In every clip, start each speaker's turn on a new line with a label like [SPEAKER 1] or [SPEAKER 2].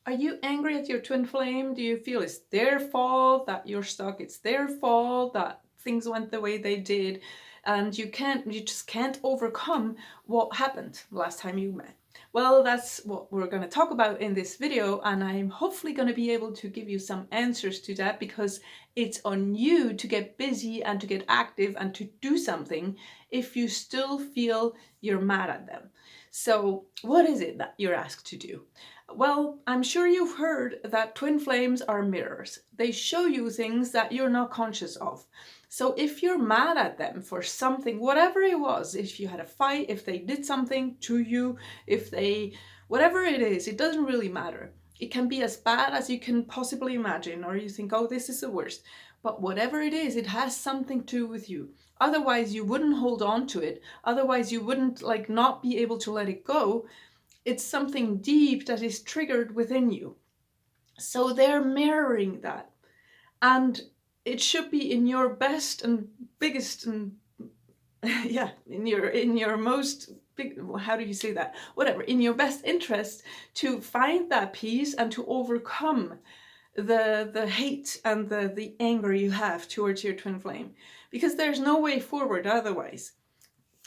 [SPEAKER 1] Are you angry at your twin flame? Do you feel it's their fault that you're stuck? It's their fault that things went the way they did, and you just can't overcome what happened last time you met? Well, that's what we're going to talk about in this video, and I'm hopefully going to be able to give you some answers to that, because it's on you to get busy and to get active and to do something if you still feel you're mad at them. So what is it that you're asked to do? Well, I'm sure you've heard that twin flames are mirrors. They show you things that you're not conscious of. So if you're mad at them for something, whatever it was, if you had a fight, if they did something to you, if they, whatever it is, it doesn't really matter. It can be as bad as you can possibly imagine, or you think, oh, this is the worst. But whatever it is, it has something to do with you. Otherwise, you wouldn't hold on to it. Otherwise, you wouldn't not be able to let it go. It's something deep that is triggered within you. So they're mirroring that. And it should be in your best and biggest and yeah, in your most big, how do you say that? Whatever, in your best interest to find that peace and to overcome the hate and the anger you have towards your twin flame. Because there's no way forward otherwise.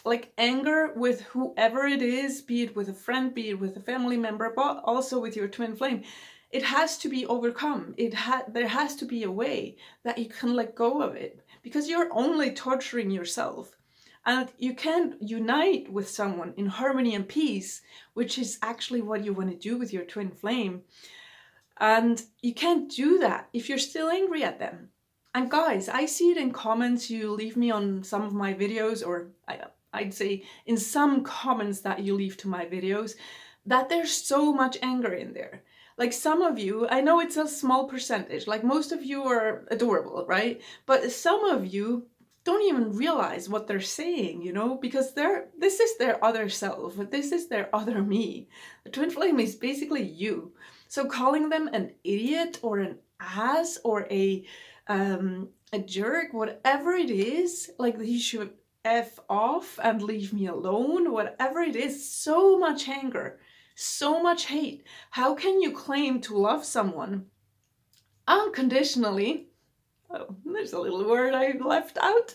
[SPEAKER 1] Like anger with whoever it is, be it with a friend, be it with a family member, but also with your twin flame, it has to be overcome. There has to be a way that you can let go of it, because you're only torturing yourself. And you can't unite with someone in harmony and peace, which is actually what you want to do with your twin flame. And you can't do that if you're still angry at them. And guys, I see it in comments you leave me on some of my videos, or I'd say in some comments that you leave to my videos, that there's so much anger in there. Like some of you, I know it's a small percentage, like most of you are adorable, right? But some of you don't even realize what they're saying, because this is their other self, this is their other me. The twin flame is basically you. So calling them an idiot or an ass or a jerk, whatever it is, like he should F off and leave me alone, whatever it is, so much anger, so much hate. How can you claim to love someone unconditionally? Oh, there's a little word I left out,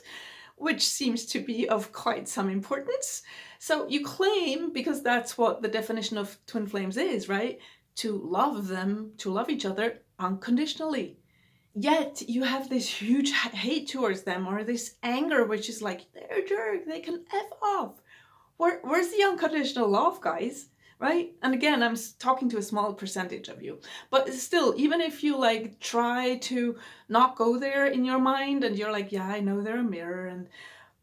[SPEAKER 1] which seems to be of quite some importance. So you claim, because that's what the definition of twin flames is, right? To love them, to love each other unconditionally. Yet you have this huge hate towards them, or this anger, which is like, they're a jerk, they can F off. Where's the unconditional love, guys? Right? And again, I'm talking to a small percentage of you. But still, even if you try to not go there in your mind, and you're like, yeah, I know they're a mirror,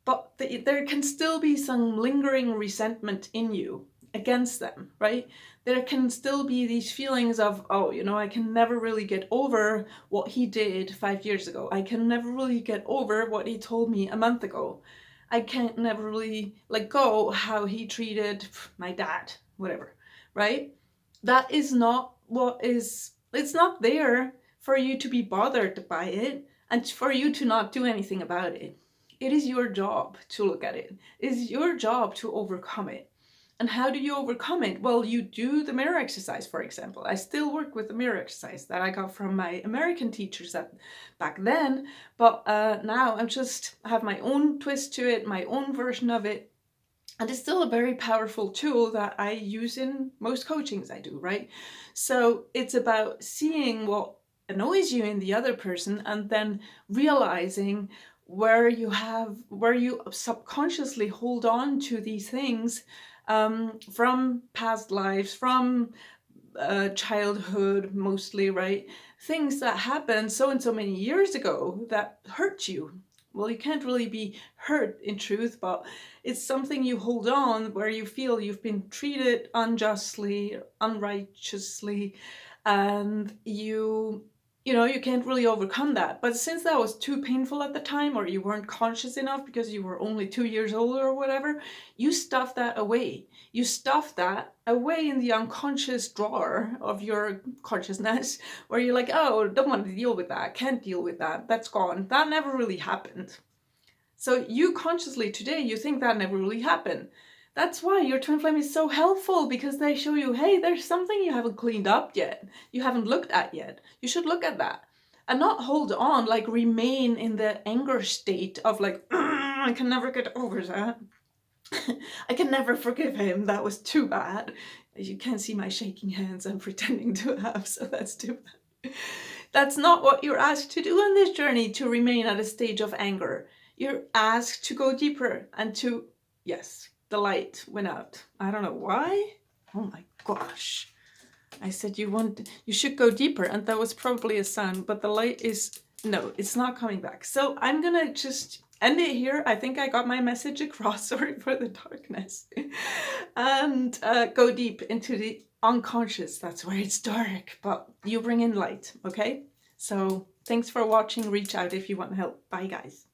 [SPEAKER 1] but there can still be some lingering resentment in you against them, right? There can still be these feelings of, oh, I can never really get over what he did 5 years ago. I can never really get over what he told me a month ago. I can't never really let go how he treated my dad, whatever, right? That is not it's not there for you to be bothered by it and for you to not do anything about it. It is your job to look at it. It is your job to overcome it. And how do you overcome it? Well, you do the mirror exercise, for example. I still work with the mirror exercise that I got from my American teachers back then, but now I just have my own twist to it, my own version of it. And it's still a very powerful tool that I use in most coachings I do, right? So it's about seeing what annoys you in the other person and then realizing where you subconsciously hold on to these things from past lives, from childhood mostly, right? Things that happened so and so many years ago that hurt you. Well, you can't really be hurt in truth, but it's something you hold on where you feel you've been treated unjustly, unrighteously, and you can't really overcome that. But since that was too painful at the time, or you weren't conscious enough because you were only 2 years old or whatever, you stuff that away. You stuff that away in the unconscious drawer of your consciousness, where you're like, oh, don't want to deal with that, can't deal with that, that's gone. That never really happened. So you consciously today, you think that never really happened. That's why your twin flame is so helpful, because they show you, hey, there's something you haven't cleaned up yet, you haven't looked at yet. You should look at that and not hold on, like remain in the anger state of like, I can never get over that. I can never forgive him. That was too bad. You can't see my shaking hands I'm pretending to have, so that's too bad. That's not what you're asked to do on this journey, to remain at a stage of anger. You're asked to go deeper and to, yes, the light went out. I don't know why. Oh my gosh. I said you should go deeper, and that was probably a sound, but the light is, no, it's not coming back. So I'm gonna just end it here. I think I got my message across. Sorry for the darkness. And go deep into the unconscious. That's where it's dark, but you bring in light, okay? So thanks for watching. Reach out if you want help. Bye, guys.